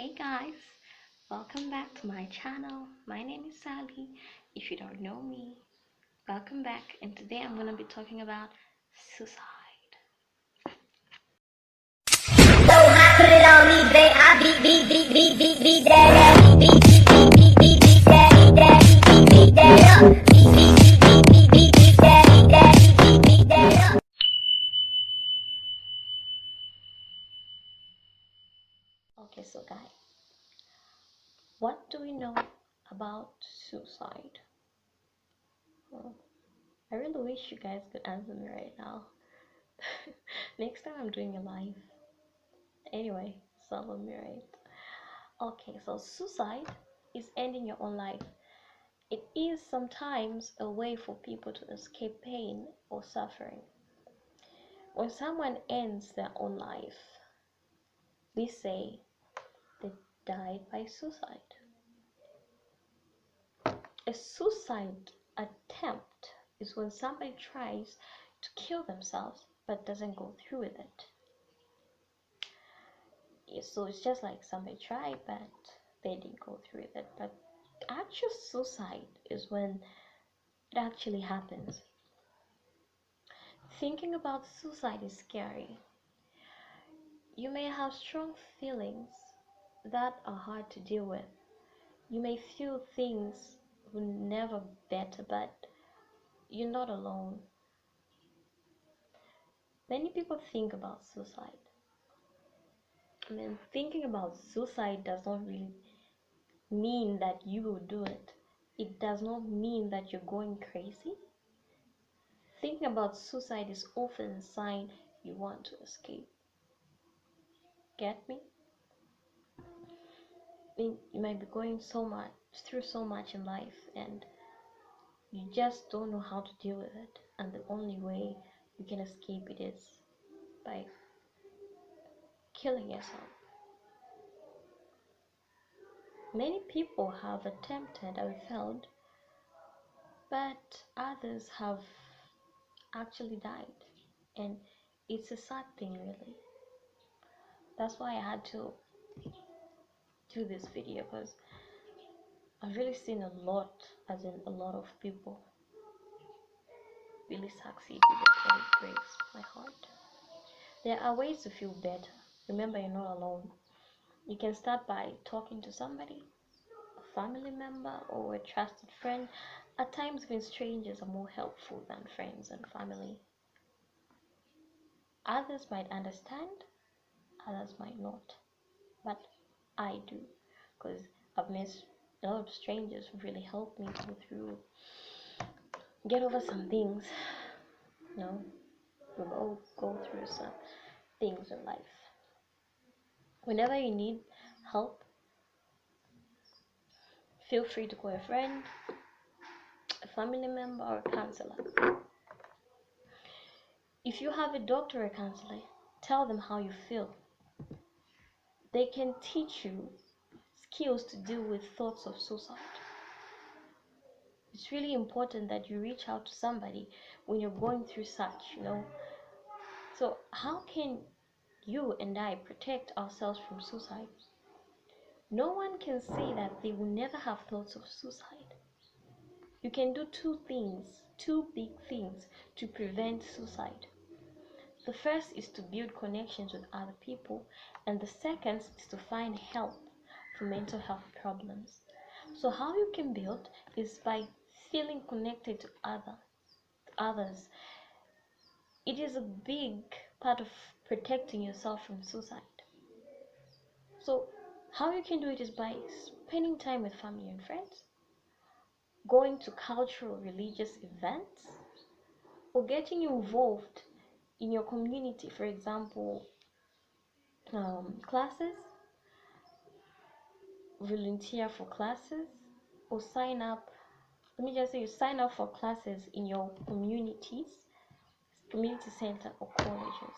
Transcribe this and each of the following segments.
Hey guys, welcome back to my channel. My name is Sally. If you don't know me, welcome back. And today I'm gonna be talking about suicide. Okay, so guys, what do we know about suicide? Well, I really wish you guys could answer me right now. Next time I'm doing a live. Anyway, follow me, right? Okay, so suicide is ending your own life. It is sometimes a way for people to escape pain or suffering. When someone ends their own life, we say they died by suicide. A suicide attempt is when somebody tries to kill themselves but doesn't go through with it. So it's just like somebody tried but they didn't go through with it. But actual suicide is when it actually happens. Thinking about suicide is scary. You may have strong feelings that are hard to deal with. You may feel things will never better, but you're not alone. Many people think about suicide. Thinking about suicide does not really mean that you will do it. It does not mean that you're going crazy. Thinking about suicide is often a sign you want to escape. Get me? You might be going through so much in life, and you just don't know how to deal with it, and the only way you can escape it is by killing yourself. Many people have attempted and failed, but others have actually died, and it's a sad thing, really. That's why I had to do this video, because I've really seen a lot, as in a lot of people really succeed with it, and it breaks my heart. There are ways to feel better. Remember, you're not alone. You can start by talking to somebody, a family member, or a trusted friend. At times, even strangers are more helpful than friends and family. Others might understand, others might not. But I do, because I've met a lot of strangers who really helped me get over some things. You know, we all go through some things in life. Whenever you need help, feel free to call a friend, a family member, or a counselor. If you have a doctor or a counselor, tell them how you feel. They can teach you skills to deal with thoughts of suicide. It's really important that you reach out to somebody when you're going through such. So how can you and I protect ourselves from suicide? No one can say that they will never have thoughts of suicide. You can do two big things to prevent suicide. The first is to build connections with other people, and the second is to find help for mental health problems. So how you can build is by feeling connected to others. It is a big part of protecting yourself from suicide. So how you can do it is by spending time with family and friends, going to cultural religious events, or getting involved in your community. For example, classes, volunteer for classes, or sign up. Let me just say, you sign up for classes in your community center, or colleges.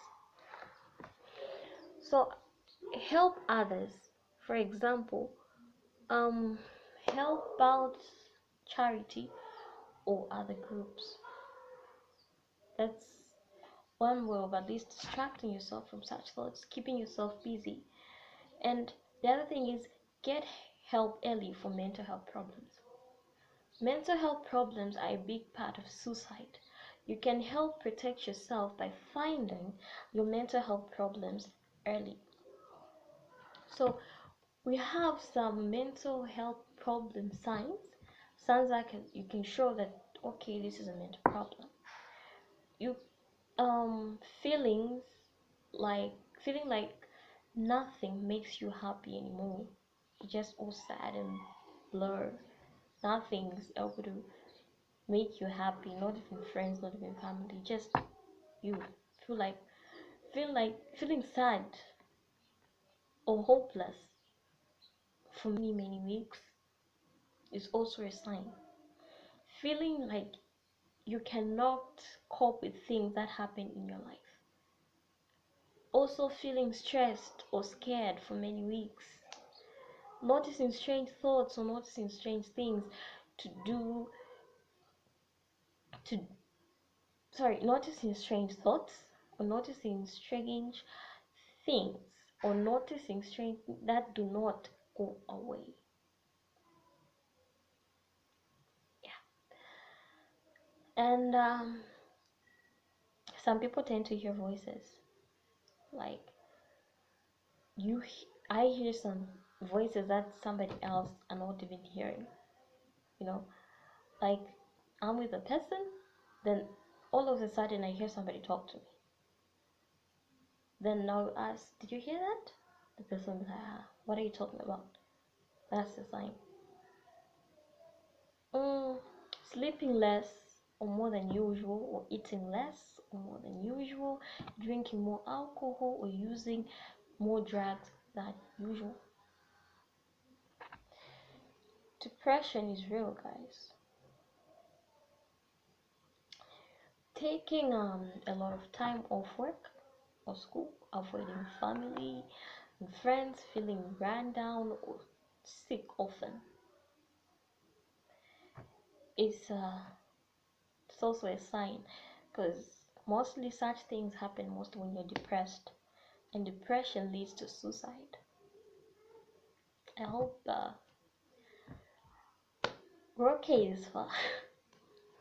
So help others. For example, help out charity or other groups. That's one way of at least distracting yourself from such thoughts, keeping yourself busy. And The other thing is get help early for mental health problems. Mental health problems are a big part of suicide. You can help protect yourself by finding your mental health problems early. So we have some mental health problem signs that you can show that okay, this is a mental problem. You feelings like feeling like nothing makes you happy anymore. You're just all sad and blur. Nothing's able to make you happy, not even friends, not even family, just you feel like feeling sad or hopeless for many weeks is also a sign. Feeling like you cannot cope with things that happen in your life. Also feeling stressed or scared for many weeks. Noticing strange thoughts or noticing strange things to do to noticing strange thoughts or noticing strange things or noticing strange that do not go away. Yeah. And some people tend to hear voices like you I hear some voices that somebody else are not even hearing, you know, like I'm with a person, then all of a sudden I hear somebody talk to me. Then now ask, did you hear that? The person will be like, what are you talking about? That's the sign. mm, Sleeping less or more than usual, or eating less or more than usual, drinking more alcohol or using more drugs than usual. Depression is real, guys. Taking a lot of time off work or school, avoiding family and friends, feeling run down or sick often. It's also a sign, because mostly such things happen most when you're depressed, and depression leads to suicide. I hope we're okay this far.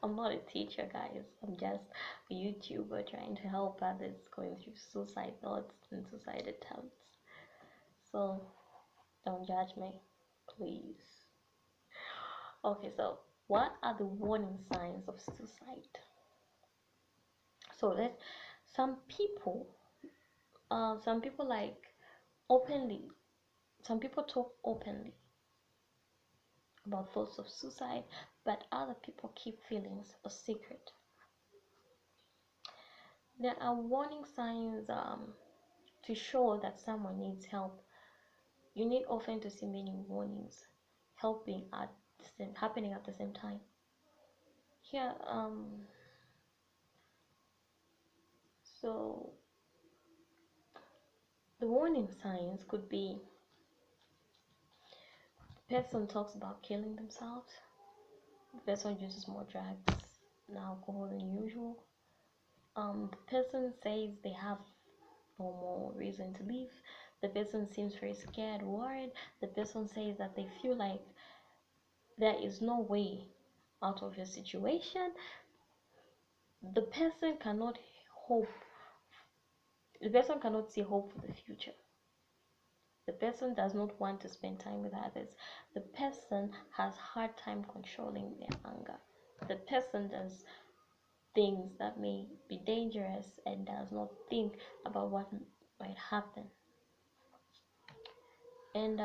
I'm not a teacher, guys. I'm just a YouTuber trying to help others going through suicide thoughts and suicide attempts. So don't judge me, please. Okay, so what are the warning signs of suicide? So that some people, like openly, some people talk openly about thoughts of suicide, but other people keep feelings a secret. There are warning signs to show that someone needs help. You need often to see many warnings happening at the same time. Here, so the warning signs could be: the person talks about killing themselves, the person uses more drugs and alcohol than usual, the person says they have no more reason to live, the person seems very scared, worried, the person says that they feel like there is no way out of your situation, the person cannot hope, the person cannot see hope for the future. The person does not want to spend time with others. The person has hard time controlling their anger. The person does things that may be dangerous and does not think about what might happen. And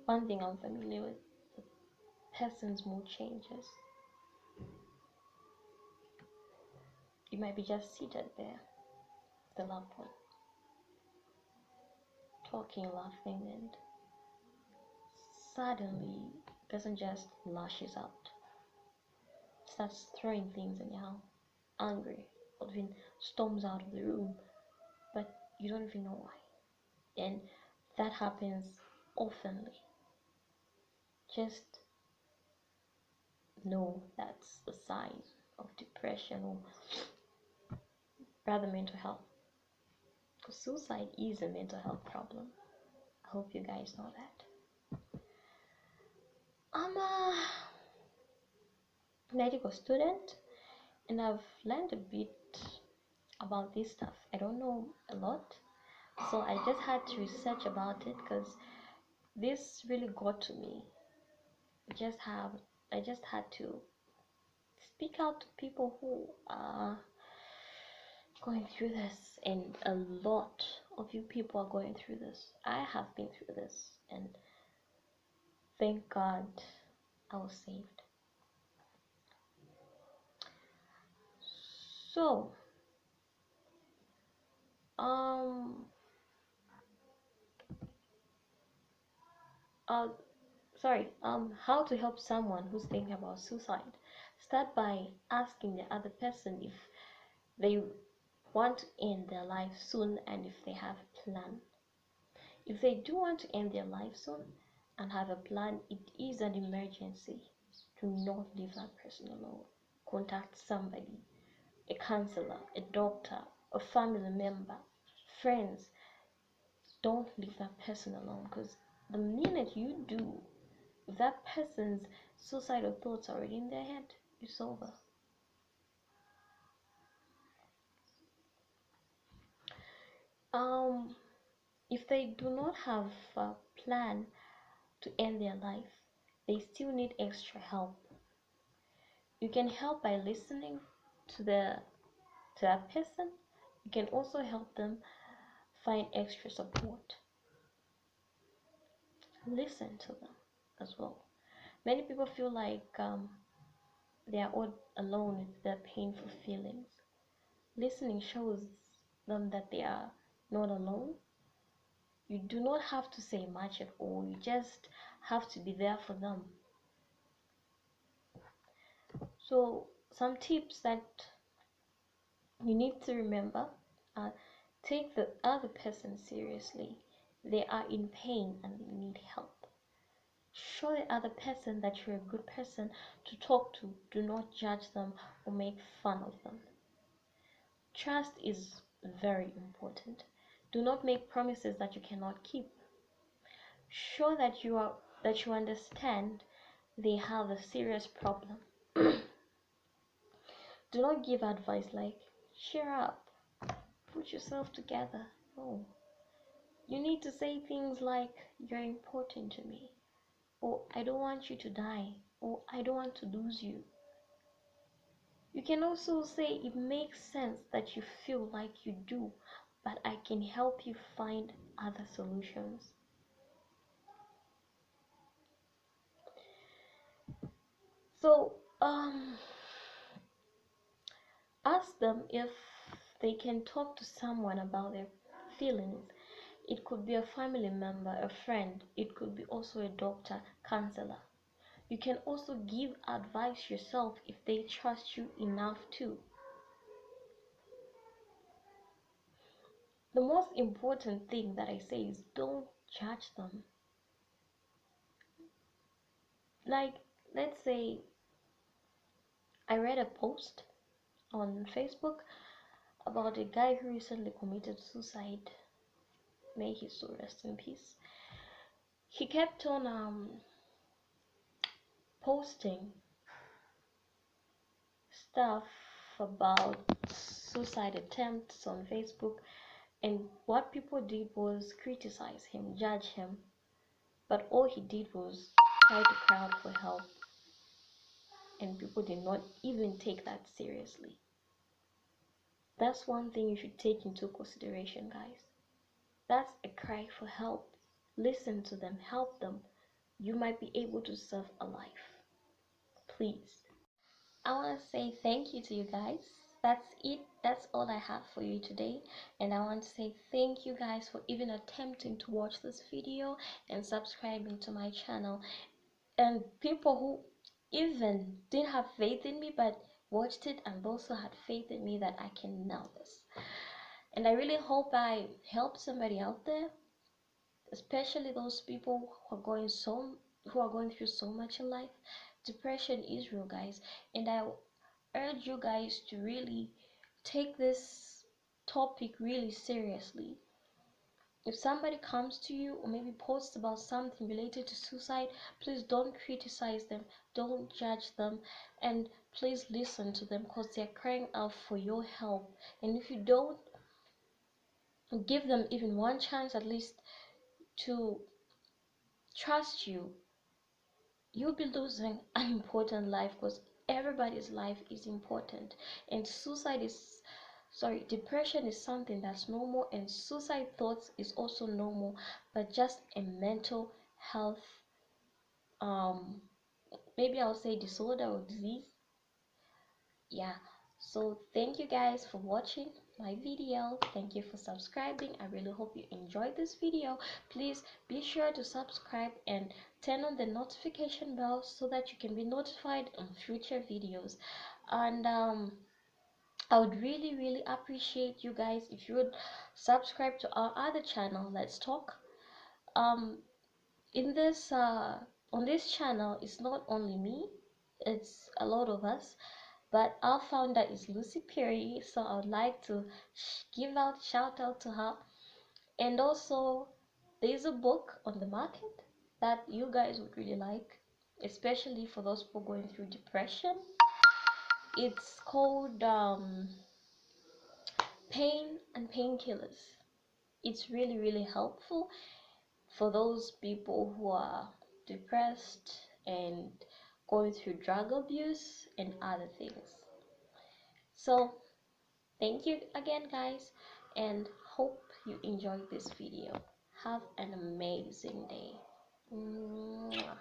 one thing I'm familiar with, the person's mood changes. You might be just seated there, the loved one, talking, laughing, and suddenly the person just lashes out, starts throwing things anyhow, angry, or even storms out of the room, but you don't even know why. And that happens oftenly. Just know that's a sign of depression or rather mental health. suicide is a mental health problem. I hope you guys know that. I'm a medical student and I've learned a bit about this stuff. I don't know a lot, so I just had to research about it because this really got to me. I just had to speak out to people who are going through this, and a lot of you people are going through this. I have been through this, and thank God I was saved. So, um, uh, how to help someone who's thinking about suicide? Start by asking the other person if they want to end their life soon and if they have a plan. If they do want to end their life soon and have a plan, it is an emergency. Do not leave that person alone. Contact somebody, a counselor, a doctor, a family member, friends. Don't leave that person alone, because the minute you do, if that person's suicidal thoughts are already in their head, it's over. If they do not have a plan to end their life, they still need extra help. You can help by listening to that person. You can also help them find extra support. Listen to them as well. Many people feel like they are all alone with their painful feelings. Listening shows them that they are not alone. You do not have to say much at all. You just have to be there for them. So some tips that you need to remember are: take the other person seriously. They are in pain and they need help. Show the other person that you're a good person to talk to. Do not judge them or make fun of them. Trust is very important. Do not make promises that you cannot keep. Show that you understand they have a serious problem. Do not give advice like, cheer up, put yourself together. No. You need to say things like, you're important to me, or I don't want you to die, or I don't want to lose you. You can also say, it makes sense that you feel like you do, but I can help you find other solutions. So, ask them if they can talk to someone about their feelings. It could be a family member, a friend. It could be also a doctor, counselor. You can also give advice yourself if they trust you enough to. The most important thing that I say is, don't judge them. Like, let's say I read a post on Facebook about a guy who recently committed suicide. May his soul rest in peace. He kept on posting stuff about suicide attempts on Facebook, and what people did was criticize him, judge him, but all he did was try to cry out for help, and people did not even take that seriously. That's one thing you should take into consideration, guys. That's a cry for help. Listen to them, help them. You might be able to save a life. Please. I want to say thank you to you guys. That's it. That's all I have for you today. And I want to say thank you guys for even attempting to watch this video and subscribing to my channel. And people who even didn't have faith in me but watched it and also had faith in me that I can nail this. And I really hope I helped somebody out there, especially those people who are going through so much in life. Depression is real, guys, and I urge you guys to really take this topic really seriously. If somebody comes to you or maybe posts about something related to suicide, please don't criticize them, don't judge them, and please listen to them because they're crying out for your help. And if you don't give them even one chance at least to trust you, you'll be losing an important life because everybody's life is important. And depression is something that's normal, and suicide thoughts is also normal, but just a mental health, um maybe I'll say disorder or disease. Yeah. So thank you guys for watching my video. Thank you for subscribing. I really hope you enjoyed this video. Please be sure to subscribe and turn on the notification bell so that you can be notified on future videos. And I would really appreciate you guys if you would subscribe to our other channel, Let's Talk. um in this On this channel, it's not only me, it's a lot of us, but our founder is Lucy Perry, so I would like to give out shout out to her. And also, there's a book on the market that you guys would really like, especially for those people going through depression. It's called Pain and Painkillers. It's really helpful for those people who are depressed and going through drug abuse and other things. So thank you again, guys, and hope you enjoyed this video. Have an amazing day. Mwah.